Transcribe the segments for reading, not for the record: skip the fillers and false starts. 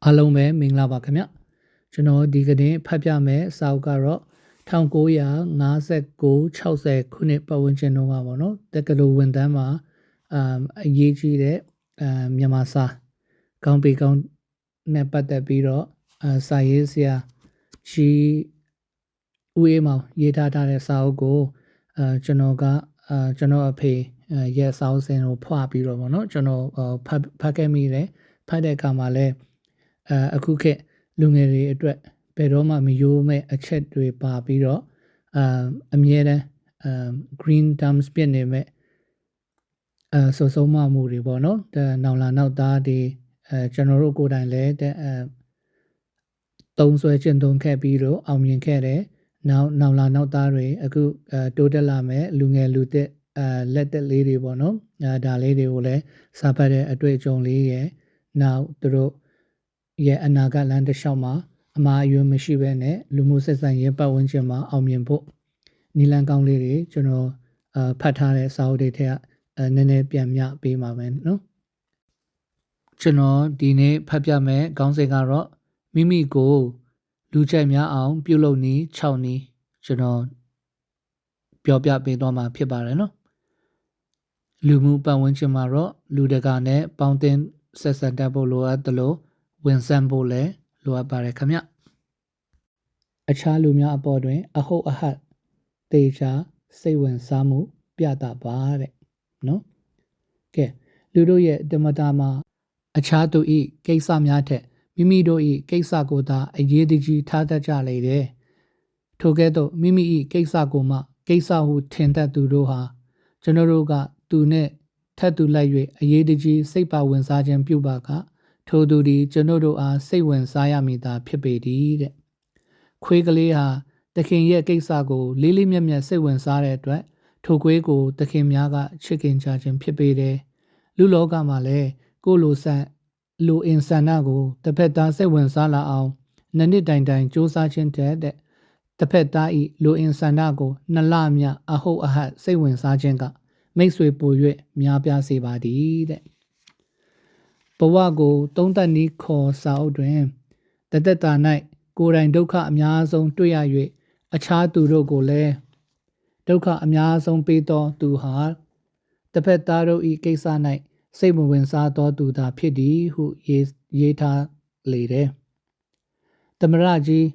အားလုံးပဲမင်္ဂလာပါခင်ဗျကျွန်တော်ဒီကနေ့ဖတ်ပြမယ်စာအုပ်ကတော့1959-60ခုနှစ်ပတ်ဝန်းကျင်တုန်းကပေါ့နော်တက္ကသိုလ်ဝန်ထမ်းမှာအရေးကြီးတဲ့မြန်မာစာကောင်းပေကောင်းနဲ့ပတ်သက်ပြီးတော့စာရေးဆရာကြီးဦးအေးမောင်ရေးထားတဲ့စာအုပ်ကိုကျွန်တော်အဖေရဲ့စာအုပ်စဉ်ကိုဖွာပြီးတော့ပေါ့နော်ကျွန်တော်ဖတ်ခဲ့မိတယ်ဖတ်တဲ့အခါမှာလည်းအခုခေတ်လူငယ်တွေအတွက်ဘယ်တော့မှမယိုးမဲ့အချက်တွေပါပြီးတော့အမြဲတမ်းgreen terms ပြနေမဲ့ဆိုဆုံးမမှုတွေပေါ့နော်နောင်လာနောက်သားတွေကျွန်တော်တို့ကိုယ်တိုင်လည်းသုံးဆွဲကျင့်သုံးခဲ့ပြီးတော့အောင်မြင်ခဲ့တယ်နောင်လာနောက်သားတွေအခုတိုးတက်လာမဲ့လူငယ်လူသစ်လက်သက်လေးတွေပေါ့နော်ဒါလေးတွေကိုလည်းစာဖတ်တဲ့အတွေ့အကြုံလေးရယ်နောက်သူတို့ရဲ့အနာဂတ်လမ်းတစ်လျှောက်မှာအမှားအယွင်းမရှိဘဲနဲ့လူမှုဆက်ဆံရေးပတ်ဝန်းကျင်မှာအောင်မြင်ဖို့နီလန်းကောင်းလေးတွေကျွန်တော်ဖတ်ထားတဲ့စာအုပ်တွေထက်နည်းနည်းပြန်မျှပေးပါမယ်နော်ကျွန်တော်ဒီနေ့ဖတ်ပြမယ်ခေါင်းစဉ်ကတော့မိမိကိုလူကြိုက်များအောင်ပြုလုပ်နည်း6နည်းကျွန်တော်ပြောပြပေးသွားမှာဖြစ်ပါတယ်နော်လူမှုပတ်ဝန်းကျင်မှာတော့လူတကာနဲ့ပေါင်းတင်ဆက်ဆံတတ်ဖို့လိုအပ်သလိုဝန်ဆန့်ဖို့လည်းလိုအပ်ပါတယ်ခင်ဗျအခြားလူများအပေါ်တွင်အဟုတ်အဟတ်တေချာစိတ်ဝင်စားမှုပြတာပါတဲ့နော်ကဲလူတို့ရဲ့ဓမ္မတာမှာအခြားသူ၏ကိစ္စများထက်မိမိတို့၏ကိစ္စကိုသာအရေးတကြီးထားတတ်ကြလေတယ်ထိုကဲ့သို့မိမိ၏ကိစ္စကိုမှကိစ္စဟုထင်တတ်သူတို့ဟာကျွန်တော်တို့ကသူနှင့်ထပ်တူလိုက်၍အရေးတကြီးစိတ်ပါဝင်စားခြင်းပြုပါကထိုသူသည်ကျွန်တော်တို့အားစိတ်ဝင်စားရမည်သာဖြစ်ပေသည်တဲ့ခွေးကလေးဟာသခင်ရဲ့ကိစ္စကိုလေးလေးမြတ်မြတ်စိတ်ဝင်စားတဲ့အတွက်ထိုခွေးကိုသခင်များကချစ်ခင်ကြခြင်းဖြစ်ပေတယ်လူလောကမှာလည်းကိုလိုအင်ဆန္ဒကိုတစ်ဖက်သားစိတ်ဝင်စားလာအောင်နှစ်တိုင်စူးစမ်းခြင်းတဲ့တစ်ဖက်သားဤလိုအင်ဆန္ဒကိုနှစ်လမြအဟုတ်အဟတ်စိတ်ဝင်စားခြင်းကမိတ်ဆွေပို၍များပြားစေပါသည်တဲ့ဘဝကိုသုံးသပ်နည်းခေါ်စာအုပ်တွင်တသက်တာ၌ကိုယ်တိုင်ဒုက္ခအများဆုံးတွေ့ရ၍အခြားသူတို့ကိုလည်းဒုက္ခအများဆုံးပေးသောသူဟာတစ်ဖက်သားတို့၏ကိစ္စ၌စိတ်မဝင်စားသောသူသာဖြစ်သည်ဟုရေးထားလေတယ်သမရကြီး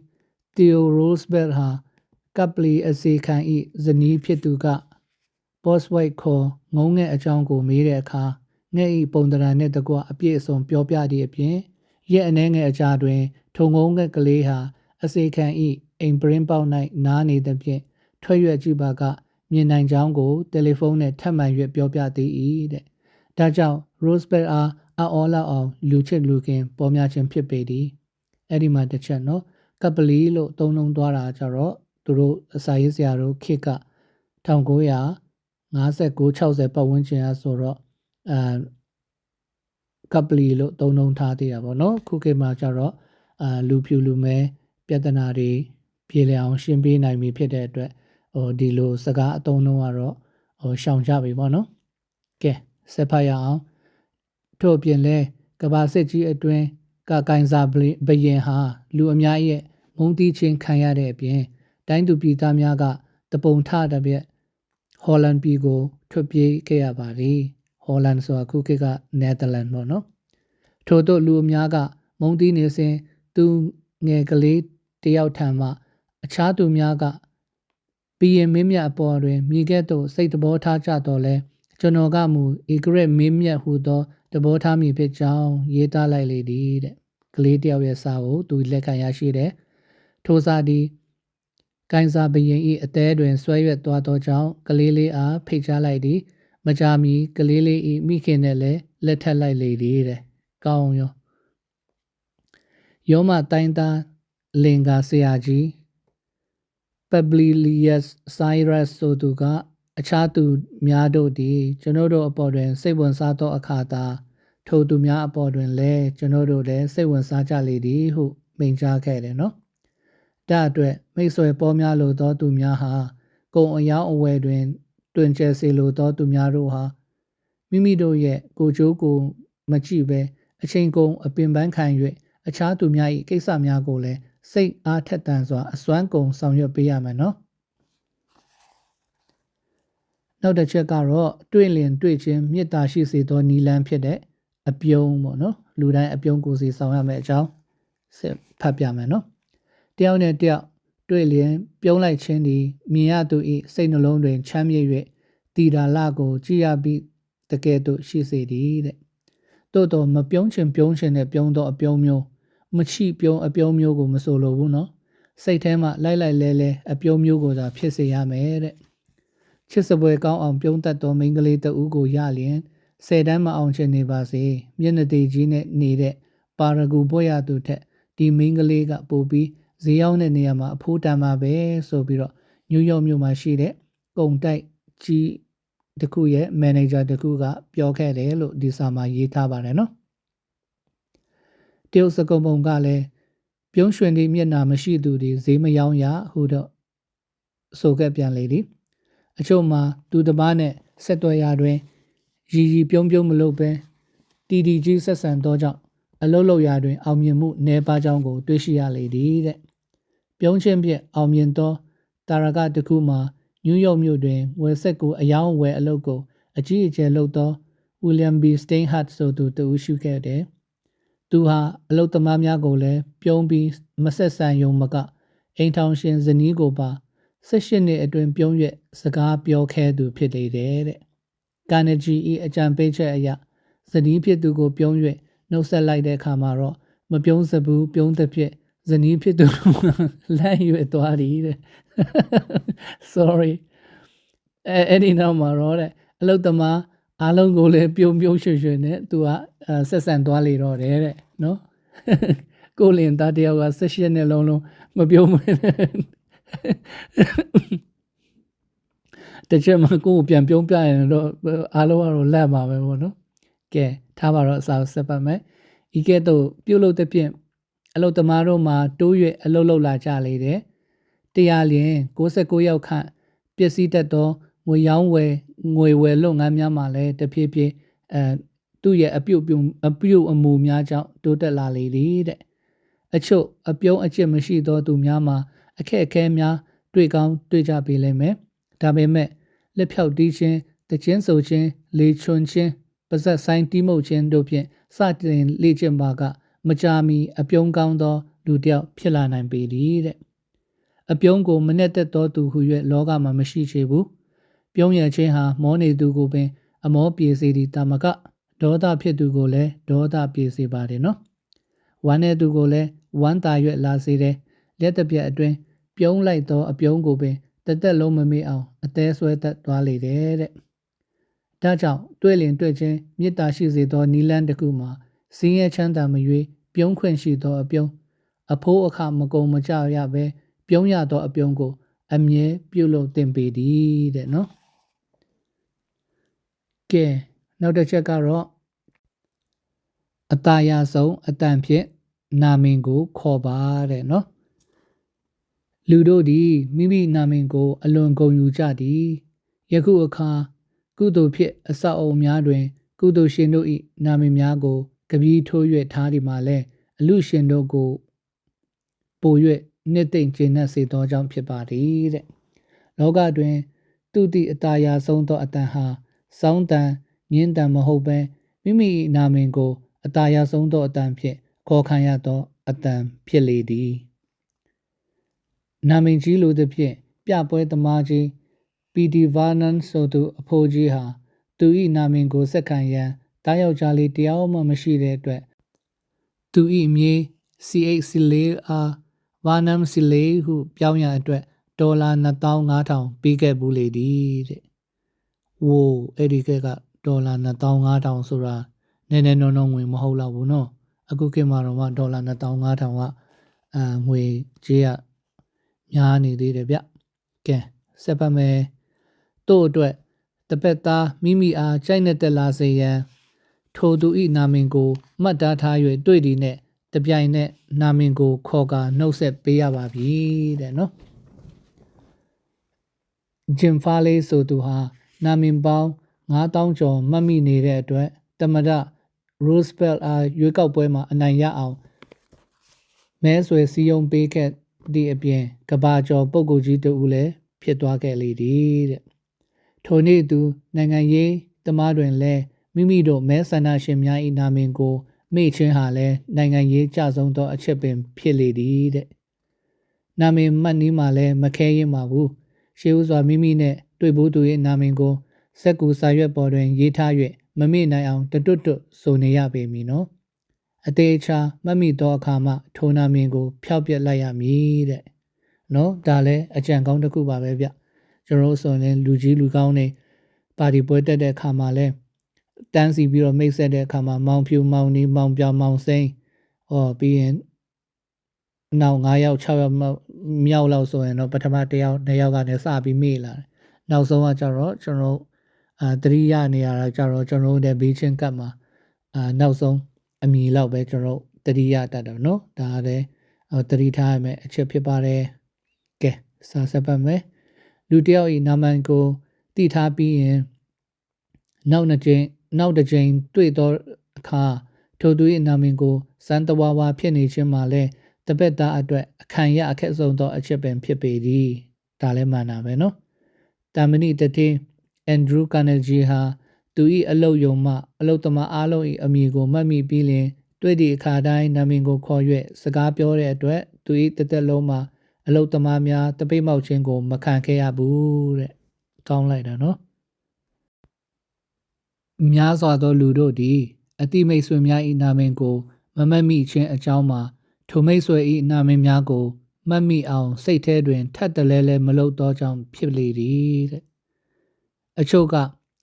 တီယိုရိုးစဘက်ဟာကပ်ပလီအစီခံ၏ဇနီးဖြစ်သူကဘော့စ်ဝိုက်ခေါ်ငုံငဲ့အကြောင်းကိုမေးတဲ့အခါငဲ့ဤပုံသဏ္ဍာန်နှင့်တကွအပြည့်အစုံပြောပြသည့်အပြင်ရက်အနှဲငယ်အကြာတွင်ထုံငုံငဲ့ကလေးဟာအစေခံ၏အိမ်ပရင်းပေါက်၌နားနေသဖြင့်ထွက်ရွက်ကြည့်ပါကမြင်နိုင်ကြောင်းကိုတယ်လီဖုန်းနှင့်ထပ်မံ၍ပြောပြသည်တဲ့ဒါကြောင့် Roosevelt အားအော်လောက်အောင်လူချစ်လူခင်ပေါ်များခြင်းဖြစ်ပေသည်အဲ့ဒီမှာတစ်ချက်နော်ကပလီလို့သုံးနှုံသွားတာကြတော့သူတို့စာရေးဆရာတို့ခေတ်က1959-60ပတ်ဝန်းကျင်အဆိုတော့ကပလီလို့သုံးနှုံထားသေးတာပေါ့နော်ခုခေတ်မှာကြတော့လူဖြူလူမဲပြဿနာတွေပြေလည်အောင်ရှင်းပေးနိုင်ပြီဖြစ်တဲ့အတွက်ဒီလိုစကားအသုံးနှုံးကတော့ရှောင်ကြပြီပေါ့နော်ကဲဆက်ဖတ်ရအောင်ထို့အပြင်လဲကဘာစစ်ကြီးအတွင်းကကိုင်စာဘရင်ဟာလူအများရဲ့မုန်းတီးခြင်းခံရတဲ့အပြင်တိုင်းသူပြည်သားများကတပုံထတဲ့ပြက်ဟော်လန်ပြည်ကိုထွက်ပြေးခဲ့ရပါသည်ဟော်လန်ဆိုတာခုခေတ်ကနယ်သာလန်ပေါ့နော်ထို့သို့လူအများကမုန်းတီးနေစဉ်သူငယ်ကလေးတယောက်ထံမှအခြားသူများကဘီရင်မင်းမြတ်အပေါ်တွင်မိခဲ့သို့စိတ်တဘောထားကြတော့လဲကျွန်တော်ကမူဧကရက်မင်းမြတ်ဟူသောတဘောထားမိဖြစ်ကြောင်းရေးသားလိုက်လေသည်တဲ့ကလေးတယောက်ရဲ့စာကိုသူလက်ခံရရှိတယ်ထိုစာသည်ကိုင်စာဘရင်၏အသေးတွင်ဆွဲရွက်သွားသောကြောင့်ကလေးလေးအားဖိတ်ကြားလိုက်သည်မကြာမီကလေးလေး၏မိခင်နဲ့လည်းလက်ထပ်လိုက်လေသည်တဲ့ကောင်းရောမတိုင်းသားလင်္ကာဆရာကြီးပဘလီလီယက်ဆိုင်ရပ်ဆိုသူကအခြားသူများတို့သည်ကျွန်တော်တို့အပေါ်တွင်စိတ်ဝင်စားသောအခါသာထိုသူများအပေါ်တွင်လည်းကျွန်တော်တို့လည်းစိတ်ဝင်စားကြလေသည်ဟုမိန့်ကြားခဲ့တယ်နော်ဒါအတွက်မိတ်ဆွေပေါ်များလိုသောသူများဟာကုံအယောင်းအဝယ်တွင်တွင်ကျဲစေလိုသောသူများတို့ဟာမိမိတို့ရဲ့ကိုကျိုးကိုမကြည့်ပဲအချိန်ကုန်အပင်ပန်းခံ၍ အခြားသူများ၏ကိစ္စများကိုလည်းစိတ်အားထက်သန်စွာအစွမ်းကုန်ဆောင်ရွက်ပေးရမယ်နော်နောက်တစ်ချက်ကတော့တွေ့လင်တွေ့ချင်းမေတ္တာရှိစေသောနီလန်းဖြစ်တဲ့အပြုံးပေါ့နော်လူတိုင်းအပြုံးကိုစီဆောင်ရမယ်အကြောင်းဖတ်ပြမယ်နော်တယောက်နဲ့တယောက်တွေ့လင်ပြုံးလိုက်ခြင်းသည်မြင်ရသူ၏စိတ်နှလုံးတွင်ချမ်းမြေ့၍တည်တာလကိုကြည်ရပြီးတကယ်တော့ရှိစေသည်တဲ့တို့တော့မပြုံးချင်ပြုံးချင်တဲ့ပြုံးတော့အပြုံးမျိုးမချိပြုံးအပြုံးမျိုးကိုမဆိုလိုဘူးနော်စိတ်ထဲမှာလိုက်လဲအပြုံးမျိုးကိုသာဖြစ်စေရမယ်တဲ့ချစ်စပွဲကောင်းအောင်ပြုံးတတ်သောမိန်းကလေးတဦးကိုရလျင်10တန်းမအောင်ချင်နေပါစေမျက်နှာသေးကြီးနဲ့နေတဲ့ပါရဂူပွဲရသူထက်ဒီမိန်းကလေးကပို့ပြီးဈေးရောက်တဲ့နေရာမှာအဖိုးတန်မှာပဲဆိုပြီးတော့နယူးယောက်မြို့မှာရှိတဲ့ကုန်တိုက်ကြီးတခုရဲ့မန်နေဂျာတခုကပြောခဲ့တယ်လို့ဒီစာမှာရေးထားပါတယ်နော်တရုတ်စကုံပုံကလည်းပြုံးရွှင်သည့်မျက်နှာမရှိသူတွေဈေးမရောင်းရဟုတော့ဆိုခဲ့ပြန်လေသည်အချို့မှာသူတစ်ပါးနဲ့ဆက်သွယ်ရာတွင်ရီပြုံးမလုပ်ပဲတီကြီးဆက်ဆံသောကြောင့်အလုတ်လောက်ရာတွင်အောင်မြင်မှုနည်းပါးကြောင်းကိုတွေ့ရှိရလေသည်တဲ့ပြုံးချင်းဖြင့်အောင်မြင်သောတာရကတစ်ခုမှာနယူးယောက်မြို့တွင်ဝယ်ဆက်ကိုအယောင်းဝယ်အလုပ်ကိုအကြီးအကျယ်လုပ်သော William B. Steinhardt ဆိုသူတဦးရှိခဲ့တယ်သူဟာအလုပ်သမားများကိုလည်းပြုံးပြီးမဆက်ဆံယုံမကအိမ်ထောင်ရှင်ဇနီးကိုပါ18နှစ်အတွင်းပြုံး၍စကားပြောခဲ့သူဖြစ်လေတယ်တဲ့ကာနဂျီ၏အကြံပေးချက်အရဇနီးဖြစ်သူကိုပြုံး၍နှုတ်ဆက်လိုက်တဲ့အခါမှာတော့မပြုံးစဘူးပြုံးသဖြင့်ဇနီးဖြစ်သူလမ်းရွေသွားသည်တဲ့ sorry အဲ့ဒီနောက်မှာတော့တဲ့အလုတ်သမားအားလုံးကိုလည်းပြုံးရွှင်နဲ့သူကဆက်ဆံသွားလေတော့တယ်တဲ့နော်ကိုလင်သားတယောက်က18နှစ်လုံးမပြုံးမတချက်မှကိုယ်ပြန်ပြုံးပြရင်တော့အားလုံးကတော့လက်ပါပဲပေါ့နော်ကဲထားပါတော့အစားဆက်ပတ်မယ်ဤကဲ့သို့ပြုတ်လို့တဲ့ဖြင့်အလုတ်သမားတို့မှာတိုး၍အလုတ်လောက်လာကြလေတယ်တရားလျင်69ယောက်ခန့်ပျက်စီးတတ်သောငွေရောင်းဝယ်ငွေဝယ်လုပ်ငန်းများမှာလည်းတဖြည်းဖြည်းသူ့ရဲ့အပြုတ်အမူများကြောင့်တိုးတက်လာလေသည်တဲ့အချို့အပြုံးအကျစ်မရှိသောသူများမှာအခက်အခဲများတွေ့ကောင်းတွေ့ကြပေလိမ့်မယ်ဒါပေမဲ့လက်ဖြောက်တီးခြင်းတခြင်းဆိုခြင်းလေချွန်ခြင်းပါဇက်ဆိုင်တီးမှုတ်ခြင်းတို့ဖြင့်စတင်လေ့ကျင့်ပါကမကြာမီအပြုံးကောင်းသောလူတစ်ယောက်ဖြစ်လာနိုင်ပေသည်တဲ့အပြုံးကိုမနဲ့သက်သောသူဟု၍လောကမှာမရှိချေဘူးပြုံးရခြင်းဟာမောနေသူကိုပင်အမောပြေစေသည်တာမကဒေါသဖြစ်သူကိုလည်းဒေါသပြေစေပါတယ်နော်ဝမ်းနေသူကိုလည်းဝမ်းသာ၍လာစေတယ်လက်တစ်ပြက်အတွင်းပြုံးလိုက်သောအပြုံးကိုပင်တက်လုံးမမေ့အောင်အသေးဆွဲတတ်သွားလေတယ်တဲ့ဒါကြောင့်တွေ့လင်တွေ့ချင်းမေတ္တာရှိစေသောနီလန်းတစ်ခုမှာစင်းရဲချမ်းသာမရွေးပြုံးခွင့်ရှိသောအပြုံးအဖိုးအခမကုံမကြရပဲပြုံးရသောအပြုံးကိုအမြဲပြုလုပ်သင့်ပေသည်တဲ့နော်ကဲနောက်တစ်ချက်ကတော့အတာယာဆုံးအတန်ဖြင့်နာမင်ကိုခေါ်ပါတဲ့နော်လူတို့သည်မိမိနာမင်ကိုအလွန်ဂုဏ်ယူကြသည်ယခုအခါကုသိုလ်ဖြစ်အဆောက်အအုံများတွင်ကုသိုလ်ရှင်တို့၏နာမည်များကိုကပီးထိုး၍ထားဒီမှာလဲအလူရှင်တို့ကိုပို၍နှစ်သိမ့်ကျဉ်တ်စေသောကြောင့်ဖြစ်ပါသည်တဲ့လောကတွင်သူသည့်အတာယာဆုံးသောအတန်ဟာစောင်းတန်ညင်းတန်မဟုတ်ဘဲမိမိ၏နာမင်ကိုအတာယာဆုံးသောအတန်ဖြင့်ခေါ်ခံရသောအတန်ဖြစ်လေသည်နာမင်ကြီးလိုသဖြင့်ပြပွဲသမားကြီးပီတီဗာနန်ဆိုသူအဖိုးကြီးဟာသူ၏နာမင်ကိုဆက်ခံရန်တားယောက်ျားလေးတယောက်မှမရှိတဲ့အတွက်သူ၏အမည် CH စီလေးအားဗာနမ်စီလေးဟုပြောင်းရန်အတွက်ဒေါ်လာ2500ပေးခဲ့ဘူးလေသည်တဲ့ဝိုးအဲ့ဒီကဒေါ်လာ2500ဆိုတာနည်းနည်းနော်ငွေမဟုတ်တော့ဘူးနော်အခုခေတ်မှာတော့ဒေါ်လာ2500ကငွေကြေးကများနေသေးတယ်ဗျကဲဆက်ပါမယ်တို့အတွက်တပည့်သားမိမိအားကြိုက်နဲ့တက်လာစေရန်ထိုသူ၏နာမင်ကိုမှတ်သားထား၍တွေ့သည်နဲ့တပြိုင်နက်နာမင်ကိုခေါ်ကာနှုတ်ဆက်ပေးရပါပြီတဲ့နော်ဂျင်ဖာလေးဆိုသူဟာနာမင်ပေါင်း9000ကျော်မှတ်မိနေတဲ့အတွက်တမဒရိုးစပယ်အားရွေးကောက်ပွဲမှာအနိုင်ရအောင် မဲဆွယ်စည်းရုံးပေးခဲ့သည့်အပြင်ကဘာကျော်ပုဂ္ဂိုလ်ကြီးတို့ဦးလည်းဖြစ်သွားခဲ့လေသည်တဲ့ထိုနေ့သူနိုင်ငံရေးသမားတွင်လည်းမိမိတို့မဲဆန္ဒရှင်များ၏နာမည်ကိုမေ့ခြင်းဟာလည်းနိုင်ငံရေးကြဆုံးသောအချက်ပင်ဖြစ်လေသည်တဲ့နာမည်မှတ်နည်းမှာလည်းမခဲရင်ပါဘူးရှေးဥစွာမိမိနဲ့တွေ့ဘူးသူ၏နာမည်ကိုစက်ကူစာရွက်ပေါ်တွင်ရေးထား၍မမေ့နိုင်အောင်တွတ်ဆိုနေရပေမည်နော်အသေးချာမှတ်မိသောအခါမှထိုနာမည်ကိုဖျောက်ပြက်လိုက်ရမည်တဲ့နော်ဒါလည်းအကြံကောင်းတစ်ခုပါပဲဗျကျွန်တော်ဆိုရင်လူကြီးလူကောင်းနေပါတီပွဲတက်တဲ့အခါမှာလဲတန်းစီပြီးတော့မိတ်ဆက်တဲ့အခါမှာမောင်ဖြူမောင်နီမောင်ပြောင်မောင်စိန်ပြီးရင်နောက်9ယောက်6ယောက်မြောက်လောက်ဆိုရင်တော့ပထမ1ယောက်2ယောက်ကနေစပြီးမေ့လာတယ်နောက်ဆုံးကကျတော့ကျွန်တော်တတိယနေရာကျတော့ကျွန်တော်တို့ဘေးချင်းကပ်မှာနောက်ဆုံးအမီလောက်ပဲကျွန်တော်တတိယတတ်တယ်နော်ဒါလည်းတတိထားရမယ်အချက်ဖြစ်ပါတယ်ကဲစာဆက်ပတ်မယ်လူတယောက်ဤနာမည်ကိုတည်ထားပြီးရင်နောက်တစ်ကြိမ်တွေ့သောအခါထိုသူ၏နာမည်ကိုစမ်းတဝါဝါဖြစ်နေခြင်းမှာလဲတပည့်သားအတွက်အခန့်ရအခက်ဆုံးသောအချက်ပင်ဖြစ်ပေသည်ဒါလည်းမှန်တာပဲနော်တာမဏိတတိအန်ဒရူးကာနယ်ဂျီဟာသူ၏အလုတ်ယုံမှအလုတ်သမားအားလုံး၏အမည်ကိုမှတ်မိပြီးလင်တွေ့သည့်အခါတိုင်းနာမည်ကိုခေါ်၍စကားပြောတဲ့အတွက်သူ၏တသက်လုံးမှာအလုတ်သမားများတပိတ်မောက်ခြင်းကိုမခံခဲ့ရဘူးတဲ့ကောင်းလိုက်တာနော်များစွာသောလူတို့သည်အတိမိတ်ဆွေများ၏နာမည်ကိုမမှတ်မိခြင်းအကြောင်းမှာထိုမိတ်ဆွေ၏နာမည်များကိုမှတ်မိအောင်စိတ်ထဲတွင်ထပ်တလဲလဲမလုပ်သောကြောင့်ဖြစ်လေသည်တဲ့အချို့က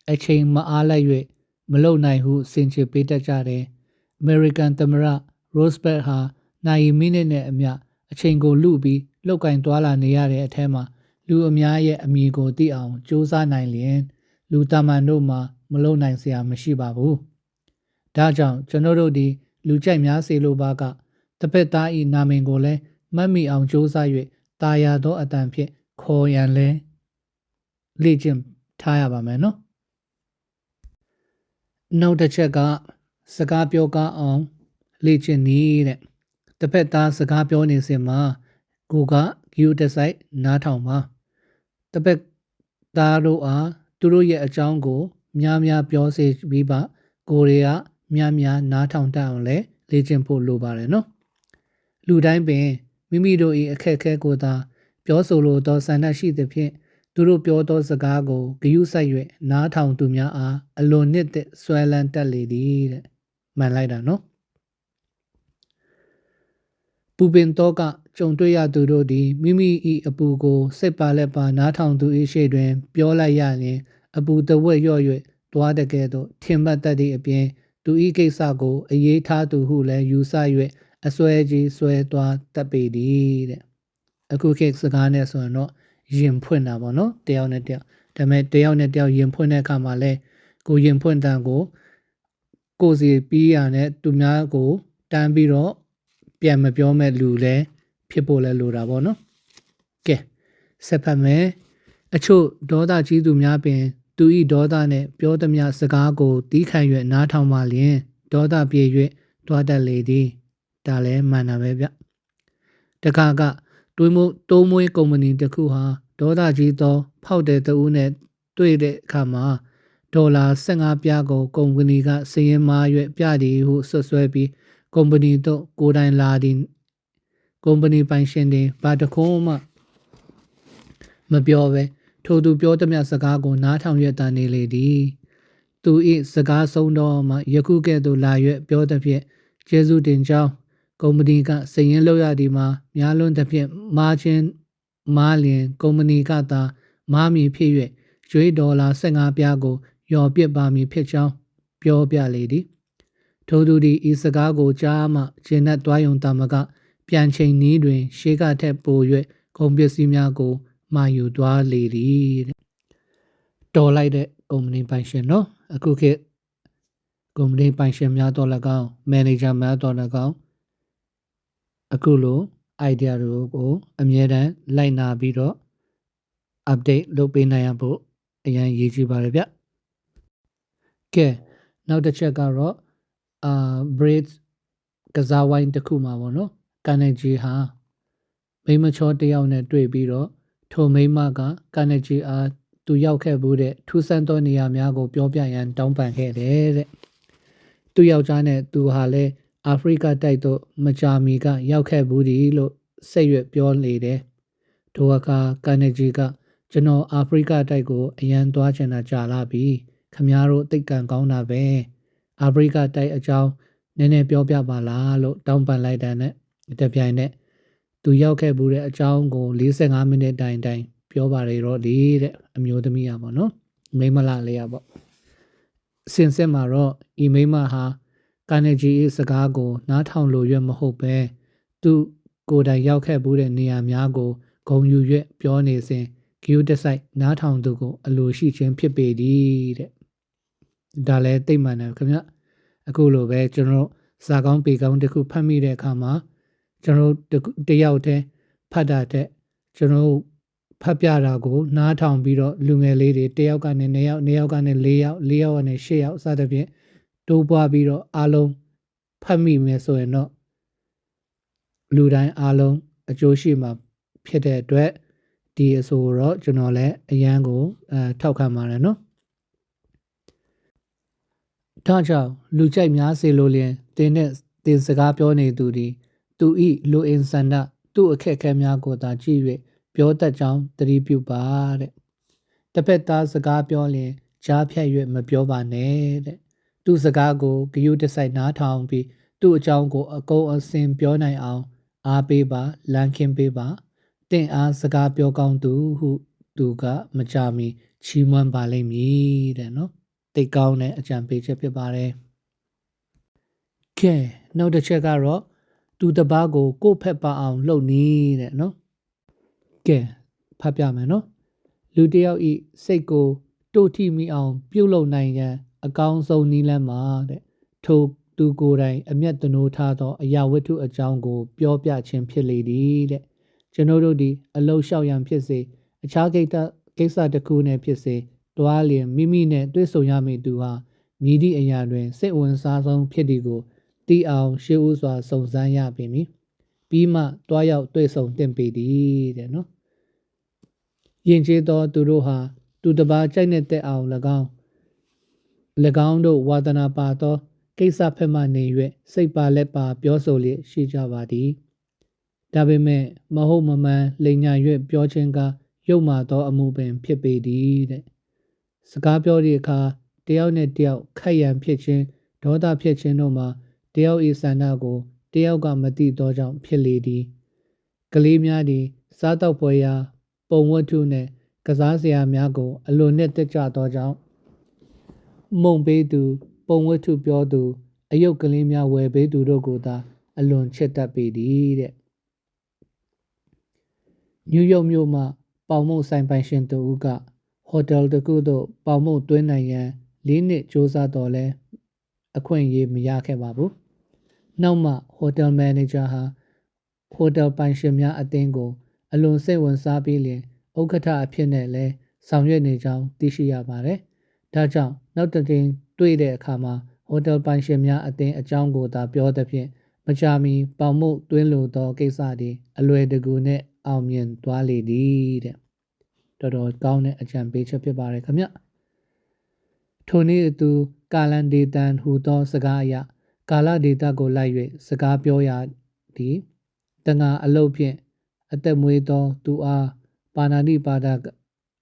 အချိန်မအားလိုက်၍မလုံနိုင်ဟုစင်ချေပေးတတ်ကြတယ်အမေရိကန်သမ္မတရိုးစဘတ်ဟာနိုင်မိနစ်နဲ့အမျှအချိန်ကိုလူပြီးလောက်ကင်သွားလာနေရတဲ့အထက်မှာလူအများရဲ့အမည်ကိုသိအောင်စူးစမ်းနိုင်လျင်လူတာမန်တို့မှာမလုံနိုင်စရာမရှိပါဘူးဒါကြောင့်ကျွန်တော်တို့ဒီလူကြိုက်များစေလိုပါကတပည့်သား၏နာမည်ကိုလည်းမှတ်မိအောင်စူးစမ်း၍တာယာသောအတန်ဖြင့်ခေါ်ရန်လဲလေ့ကျင့်ထားရပါမယ်နော်နောက်တစ်ချက်ကစကားပြောကောင်းအောင်လေ့ကျင့်နည်းတဲ့တပည့်သားစကားပြောနေစဉ်မှာကိုကဂီယိုတစိုက်နားထောင်ပါတပည့်သားတို့အားသူတို့ရဲ့အကြောင်းကိုများများပြောစေပြီးပါကိုတွေကများများနားထောင်တတ်အောင်လဲလေ့ကျင့်ဖို့လိုပါတယ်နော်လူတိုင်းပင်မိမိတို့၏အခက်အခဲကိုသာပြောဆိုလိုသောဆန္ဒရှိသဖြင့်သူတို့ပြောသောစကားကိုဂရုစိုက်၍နားထောင်သူများအားအလွန်နှစ်သက်ဆွဲလန်းတတ်လေသည်တဲ့မှန်လိုက်တာနော်ပူပင်တော့ကကြုံတွေ့ရသူတို့သည်မိမိ၏အပူကိုစိတ်ပါလက်ပါနားထောင်သူ၏ရှေ့တွင်ပြောလိုက်ရရင်အပူတဝက်လျော့၍သွားတကယ်သို့ထင်မှတ်တတ်သည့်အပြင်သူ၏ကိစ္စကိုအရေးထားသူဟုလည်းယူဆ၍အစွဲကြီးဆွဲသွားတတ်ပေသည်တဲ့အခုခေတ်စကားနဲ့ဆိုရင်တော့ရင်ဖွင့်တာပေါ့နော်တယောက်နဲ့တယောက်ဒါပေမဲ့တယောက်နဲ့တယောက်ရင်ဖွင့်တဲ့အခါမှာလဲကိုရင်ဖွင့်တန်ကိုစီပြီးရတဲ့သူများကိုတန်းပြီးတော့ပြန်မပြောမဲ့လူလဲဖြစ်ဖို့လဲလိုတာပေါ့နော်ကဲဆက်ဖတ်မယ်အချို့ဒေါသကြီးသူများပင်သူ၏ဒေါသနှင့်ပြောသမျှစကားကိုတီးခံ၍နားထောင်မှလျင်ဒေါသပြေ၍တွားတတ်လေသည်ဒါလည်းမှန်တာပဲဗျတခါကတိုးမွေးကုမ္ပဏီတစ်ခုဟာဒေါသကြီးသောဖောက်တဲ့တဦးနဲ့တွေ့တဲ့အခါမှာဒေါ်လာ15ပြားကိုကုမ္ပဏီကစည်ရင်မာ၍ပြသည်ဟုဆွဆွဲပြီးကုမ္ပဏီသို့ကိုယ်တိုင်လာသည်ကုမ္ပဏီပိုင်ရှင်တွေဘာတခုမှမပြောပဲထိုသူပြောသမျှစကားကိုနားထောင်ရတာနေလေသည်သူ၏စကားဆုံးတော့မှယခုကဲ့သို့လာ၍ပြောသဖြင့်ကျေးဇူးတင်ကြောင်းကုမ္ပဏီကစည်ရင်လောက်ရသည်မှာများလွန်းသဖြင့်မားလျင်ကုမ္ပဏီကသာမားမည်ဖြစ်၍ရွေးဒေါ်လာ15ပြားကိုလျော်ပစ်ပါမည်ဖြစ်ကြောင်းပြောပြလေသည်ထိုသူသည်ဤစကားကိုကြားမှကျဉ်တ်သွားယုံတာမကပြန်ချိန်နည်းတွင်ရှေးကထက်ပို၍ကုန်ပစ္စည်းများကိုမှာယူသွားလေသည်တော်လိုက်တဲ့ကုမ္ပဏီပိုင်ရှင်နော်အခုခေတ်ကုမ္ပဏီပိုင်ရှင်များတော့၎င်းမန်နေဂျာများတော့၎င်းအခုလို idea တွေကိုအမြဲတမ်းလိုက်နာပြီးတော့ update လုပ်ပေးနိုင်ရဖို့အရင်ရည်ကြည်ပါတယ်ဗျကဲနောက်တစ်ချက်ကတော့braid ကစားဝိုင်းတစ်ခုမှာပေါ့နော် ကာနယ်ဂျီဟာမိန်းမချောတယောက်နဲ့တွေ့ပြီးတော့ထိုမိန်းမကကာနယ်ဂျီအားသူရောက်ခဲ့မှုတဲ့ထူးဆန်းသောနေရာများကိုပြောပြရန်တောင်းပန်ခဲ့တယ်တဲ့သူယောက်ျားနဲ့သူဟာလည်းအာဖရိကတိုက်သို့မကြာမီကရောက်ခဲ့ဘူးဒီလို့ဆက်ရွက်ပြောလေတယ်ထိုအခါကာနယ်ဂျီကကျွန်တော်အာဖရိကတိုက်ကိုအရန်သွားချင်တာကြာလာပြီခမားတို့သိက္ကံကောင်းတာပဲအာဖရိကတိုက်အကြောင်းနည်းနည်းပြောပြပါလားလို့တောင်းပန်လိုက်တဲ့နဲ့တပြိုင်နက်သူရောက်ခဲ့ဘူးတဲ့အကြောင်းကို45မိနစ်တိုင်ပြောပါရတော့ဒီတဲ့အမျိုးသမီးอ่ะပေါ့နော်မိမလာလေးอ่ะပေါ့စင်စစ်မှာတော့ဤမိမဟာကာနယ်ဂျီရဲ့စကားကိုနားထောင်လို့ရွက်မဟုတ်ပဲသူကိုယ်တိုင်ရောက်ခဲ့ဘူးတဲ့နေရာများကိုဂုံယူရွက်ပြောနေစဉ်ဂီယိုတဆိုင်နားထောင်သူကိုအလိုရှိခြင်းဖြစ်ပေသည်တဲ့ဒါလည်းသိမှန်တယ်ခင်ဗျအခုလိုပဲကျွန်တော်စာကောင်းပေကောင်းတစ်ခုဖတ်မိတဲ့အခါမှာကျွန်တော်တယောက်တည်းဖတ်တာတဲ့ကျွန်တော်ဖတ်ပြတာကိုနားထောင်ပြီးတော့လူငယ်လေးတွေတယောက်ကနေ2ယောက်2ယောက်ကနေ4ယောက်4ယောက်ကနေ8ယောက်စသဖြင့်တိုးပွားပြီးတော့အားလုံးဖတ်မိမယ်ဆိုရင်တော့လူတိုင်းအားလုံးအကျိုးရှိမှာဖြစ်တဲ့အတွက်ဒီအဆိုတော့ကျွန်တော်လည်းအရန်ကိုထောက်ခံပါတယ်နော်ဒါကြောင့်လူကြိုက်များစေလို့လျင်တင်းနဲ့တင်းစကားပြောနေသူဒီသူဤလူအင်ဆန္ဒသူ့အခက်အခဲများကိုသာကြည့်၍ပြောတတ်ကြောင်းသတိပြုပါတဲ့တစ်ဖက်သားစကားပြောလျင်ကြားဖြတ်၍မပြောပါနဲ့တဲ့သူ့စကားကိုဂယုတစိုက်နားထောင်ပြီးသူ့အကြောင်းကိုအကုန်အစင်ပြောနိုင်အောင်အားပေးပါလမ်းခင်းပေးပါတင့်အားစကားပြောကောင်းသူဟုသူကမကြမီချီးမွမ်းပါလိမ့်မည်တဲ့နော်တိတ်ကောင်းတဲ့အကြံပေးချက်ဖြစ်ပါတယ်ကဲနောက်တစ်ချက်ကတော့သူတပားကိုကို့ဖက်ပါအောင်လုပ်နေတဲ့နော်ကဲဖတ်ပြမယ်နော်လူတယောက်ဤစိတ်ကိုတို့ထိမိအောင်ပြုတ်လုံနိုင်ရန်အကောင်းဆုံးနည်းလမ်းမှာတဲ့ထိုသူကိုယ်တိုင်အမျက်တနိုးထားသောအရာဝတ္ထုအကြောင်းကိုပြောပြခြင်းဖြစ်လေသည်တဲ့ကျွန်တော်တို့ဒီအလုလျှောက်ရန်ဖြစ်စေအခြားကိစ္စတစ်ခုနဲ့ဖြစ်စေတွားလျင်မိမိနဲ့တွေ့ဆုံရမည့်သူဟာမြည်သည့်အရာတွင်စိတ်ဝင်စားဆုံးဖြစ်သည်ကိုသိအောင်ရှေးဥစွာစုံစမ်းရပေမည်ပြီးမှတွားရောက်တွေ့ဆုံသင့်ပေသည်တဲ့နော်ယဉ်ကျေးသောသူတို့ဟာသူတစ်ပါးကြိုက်တဲ့အောင်၎င်းတို့ဝါသနာပါသောကိစ္စဖက်မှနေ၍စိတ်ပါလက်ပါပြောဆိုလျက်ရှိကြပါသည်ဒါပေမဲ့မဟုတ်မမှန်လိန်ညာ၍ပြောခြင်းကရုပ်မာသောအမှုပင်ဖြစ်ပေသည်တဲ့စကားပြောသည့်အခါတယောက်နဲ့တယောက်ခက်ရန်ဖြစ်ခြင်းဒေါသဖြစ်ခြင်းတို့မှာတယောက်၏ဆန္ဒကိုတယောက်ကမသိသောကြောင့်ဖြစ်လေသည်ကလေးများသည်စားတော့ပွဲရာပုံဝတ္ထုနှင့်ကစားစရာများကိုအလွန်နဲ့တက်ကြသောကြောင့်မုံပေးသူပုံဝတ္ထုပြောသူအယုတ်ကလေးများဝယ်ပေးသူတို့ကိုသာအလွန်ချစ်တတ်ပေသည်တဲ့နယူးယောက်မြို့မှပေါင်မုတ်ဆိုင်ပိုင်ရှင်တို့ကဟိုတယ်တစ်ခုသို့ပေါင်မုတ်သွင်းနိုင်ရန်၄နှစ်စ조사တော်လဲအခွင့်အရေးမရခဲ့ပါဘူးနောက်မှဟိုတယ်မန်နေဂျာဟာဟိုတယ်ပိုင်ရှင်များအသင်းကိုအလွန်စိတ်ဝင်စားပြီးလျှင်ဥက္ကဋ္ဌအဖြစ်နဲ့လည်းဆောင်ရွက်နေကြောင်းသိရှိရပါတယ်ဒါကြောင့်နောက်တစ်ကြိမ်တွေ့တဲ့အခါမှာဟိုတယ်ပိုင်ရှင်များအသင်းအကြောင်းကိုသာပြောသဖြင့်မကြာမီပေါင်မုတ်သွင်းလိုသောကိစ္စတွေအလွယ်တကူနဲ့အောင်မြင်သွားလေသည်တဲ့တော်တော်ကောင်းတဲ့အကြံပေးချက်ဖြစ်ပါတယ်ခင်ဗျထိုနည်းအတူကာလန်ဒေတန်ဟူသောစကားအရကာလဒေတာကိုလိုက်၍စကားပြောရသည်တငါအလုတ်ဖြင့်အသက်မွေးသောသူအားပါဏာတိပါဒ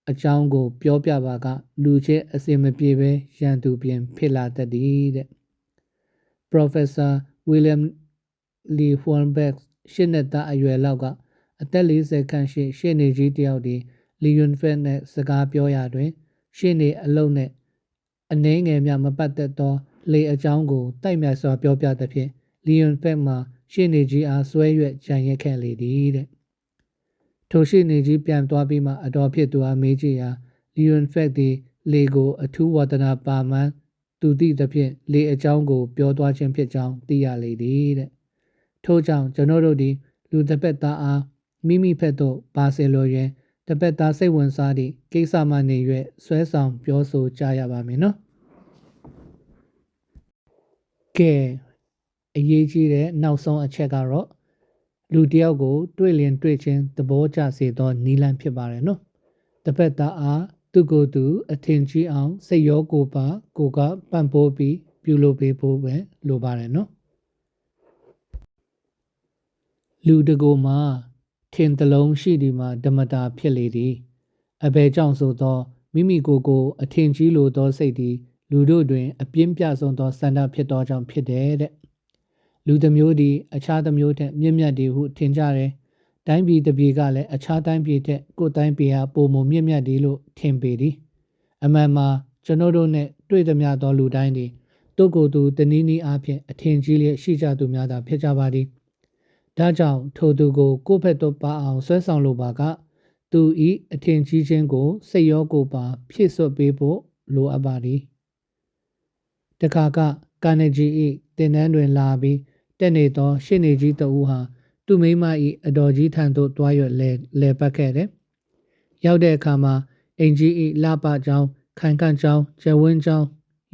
အကြောင်းကိုပြောပြပါကလူချင်းအစင်မပြေပဲရန်သူပြင်ဖြစ်လာတတ်သည်တဲ့ Professor William Lee Hornbeck ရှစ်နှစ်သားအရွယ်လောက်ကအသက်40ခန့်ရှိရှေ့နေကြီးတယောက်သည် Leon Fett နဲ့စကားပြောရာတွင်ရှေ့နေအလုံးနဲ့အနှဲငယ်များမပတ်သက်သောလေအကြောင်းကိုတိုက်မြတ်စွာပြောပြသဖြင့် Leon Fett မှာရှေ့နေကြီးအားဆွဲရွက်ကြံရက်ခဲ့လေသည်တဲ့ထိုရှေ့နေကြီးပြန်သွားပြီးမှအတော်ဖြစ်သူအားမေးကြည့်ရာ Leon Fett သည်လေကိုအထူးဝါဒနာပါမှန်းသူသည့်သဖြင့်လေအကြောင်းကိုပြောသွားခြင်းဖြစ်ကြောင်းသိရလေသည်တဲ့ထို့ကြောင့်ကျွန်တော်တို့သည်လူတစ်ဖက်သားအားမိမိဖက်သို့ပါစေလိုရန်တစ်ဖက်သားစိတ်ဝင်စားသည့်ကိစ္စမှနေ၍ဆွဲဆောင်ပြောဆိုကြရပါမယ်နော်ကဲအရေးကြီးတဲ့နောက်ဆုံးအချက်ကတော့ လူတယောက်ကိုတွေ့လျင်တွေ့ချင်းသဘောကျစေသောနီလန်းဖြစ်ပါတယ်နော်တစ်ဖက်သားအားသူကိုယ်သူအထင်ကြီးအောင်စိတ်ရောကိုယ်ပါကိုယ်ကပံ့ပိုးပြီးပြုလုပ်ပေးဖို့ပဲလိုပါတယ်နော်လူတကိုယ်မှာထင်သလုံးရှိဒီမှာဓမ္မတာဖြစ်လေသည်အဘယ်ကြောင့်ဆိုသောမိမိကိုယ်ကိုအထင်ကြီးလိုသောစိတ်သည်လူတို့တွင်အပြင်းပြဆုံးသောဆန္ဒဖြစ်သောကြောင့်ဖြစ်တယ်တဲ့လူတစ်မျိုးသည်အခြားတစ်မျိုးထက်မြင့်မြတ်သည်ဟုထင်ကြတယ်တိုင်းပြည်တစ်ပြည်ကလည်းအခြားတိုင်းပြည်ထက်ကိုယ်တိုင်းပြည်ဟာပိုမိုမြင့်မြတ်သည်လို့ထင်ပေသည်အမှန်မှာကျွန်တော်တို့နဲ့တွေ့သမျှသောလူတိုင်းသည်သူ့ကိုယ်သူတနည်းနည်းအားဖြင့်အထင်ကြီးလျက်ရှိကြသူများသာဖြစ်ကြပါသည်ဒါကြောင့်ထိုသူကိုကိုယ့်ဘက်သို့ပါအောင်ဆွဲဆောင်လိုပါကသူဤအထင်ကြီးခြင်းကိုစိတ်ရောကိုယ်ပါဖြည့်စွက်ပေးဖို့လိုအပ်ပါသည်တခါကကာနေဂျီ၏တင်တန်းတွင်လာပြီးတက်နေသောရှစ်နေကြီးတဦးဟာသူ့မိမ၏အတော်ကြီးထံသို့တွားရွက်လဲပတ်ခဲ့တယ်ရောက်တဲ့အခါမှာအင်ကြီး၏လှပကြောင်းခိုင်ခန့်ကြောင်းကျယ်ဝန်းကြောင်း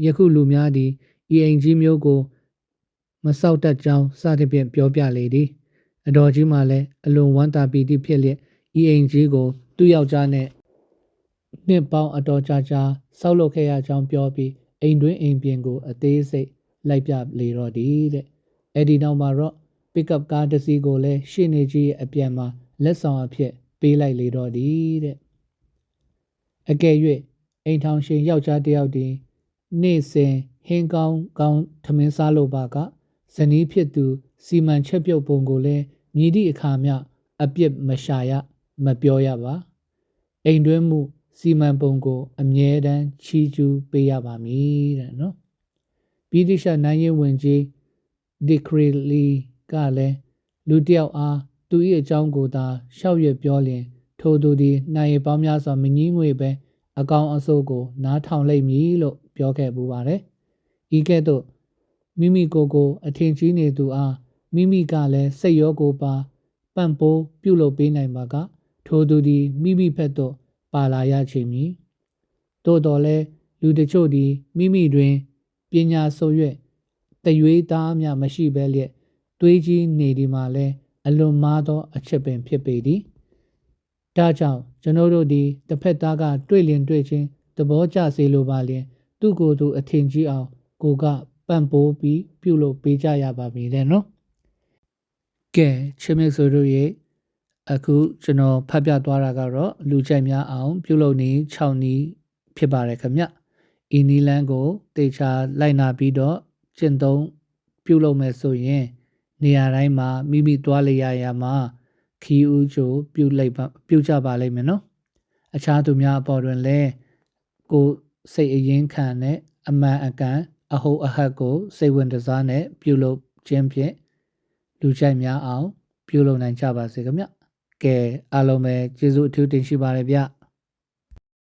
ယခုလူများသည်ဤအင်ကြီးမျိုးကိုမဆောက်တတ်ကြောင်းစသဖြင့်ပြောပြလေသည်အတော်ကြီးမှလည်းအလွန်ဝမ်းသာပီတိဖြစ်လျက်ဤအင်ကြီးကိုသူ့ယောက်ျားနဲ့နှစ်ပေါင်းအတော်ကြာဆောက်လုပ်ခဲ့ရကြောင်းပြောပြီးအိမ်တွင်းအိမ်ပြင်ကိုအသေးစိတ်လိုက်ပြလေတော့သည်တဲ့အဲ့ဒီနောက်မှာတော့ pick-up ကားတစ်စီးကိုလည်းရှေ့နေကြီးရဲ့အပြန်မှာလက်ဆောင်အဖြစ်ပေးလိုက်လေတော့သည်တဲ့အကယ်၍အိမ်ထောင်ရှင်ယောက်ျားတစ်ယောက်သည်နေ့စဉ်ဟင်းကောင်းထမင်းစားလိုပါကဇနီးဖြစ်သူစီမံချက်ပြုတ်ပုံကိုလည်းမြည်သည့်အခါမျှအပြစ်မရှာရမပြောရပါအိမ်တွင်းမှုစီမံပုံကိုအမြဲတမ်းချီးကျူးပေးရပါမည်တဲ့နော်ပြည်သူ့ရှနိုင်ရေးဝင်ကြီးဒီခရီလီကလည်းလူတစ်ယောက်အားသူ၏အကြောင်းကိုသာရှောက်ရွက်ပြောလျင်ထိုသူသည်နိုင်ရပေါင်းများစွာမငြင်းငွေပဲအကောင်အဆိုးကိုနားထောင်လိုက်မည်လို့ပြောခဲ့ပူပါတယ်ဤကဲ့သို့မိမိကိုယ်ကိုအထင်ကြီးနေသူအားမိမိကလည်းစိတ်ရောကိုယ်ပါပံ့ပိုးပြုလုပ်ပေးနိုင်ပါကထိုသူသည်မိမိဘက်သို့ပါလာရချေမည်သို့တော်လည်းလူတချို့သည်မိမိတွင်ပညာဆို၍တရွေးသားများမရှိဘဲလျက်သွေးကြီးနေဒီမှာလဲအလွန်မားသောအချက်ပင်ဖြစ်ပေသည်ဒါကြောင့်ကျွန်တော်တို့သည်တစ်ဖက်သားကတွေ့လျင်တွေ့ချင်းသဘောကျစေလိုပါလျင်သူ့ကိုယ်သူအထင်ကြီးအောင်ကိုကပံ့ပိုးပြီးပြုလုပ်ပေးကြရပါမယ်တဲ့နော်ကဲချစ်မိတ်ဆွေတို့ရဲ့အခုကျွန်တော်ဖတ်ပြသွားတာကတော့လူကြိုက်များအောင်ပြုလုပ်နည်း6နည်းဖြစ်ပါတယ်ခင်ဗျဤနီလန်းကိုတေချာလိုက်နာပြီးတော့ကျင့်သုံးပြုလုပ်မယ်ဆိုရင်နေရာတိုင်းမှာမိမိသွားလျရမှာခီးဦးချိုပြုကြပါလိမ့်မယ်နော်အခြားသူများအပေါ်တွင်လည်းကိုစိတ်အရင်းခံနဲ့အမှန်အကန်အဟုတ်အဟတ်ကိုစိတ်ဝင်တစားနဲ့ပြုလုပ်ခြင်းဖြင့်လူကြိုက်များအောင်ပြုလုပ်နိုင်ကြပါစေခင်ဗျကဲအားလုံးပဲကျေးဇူးအထူးတင်ရှိပါတယ်ဗျ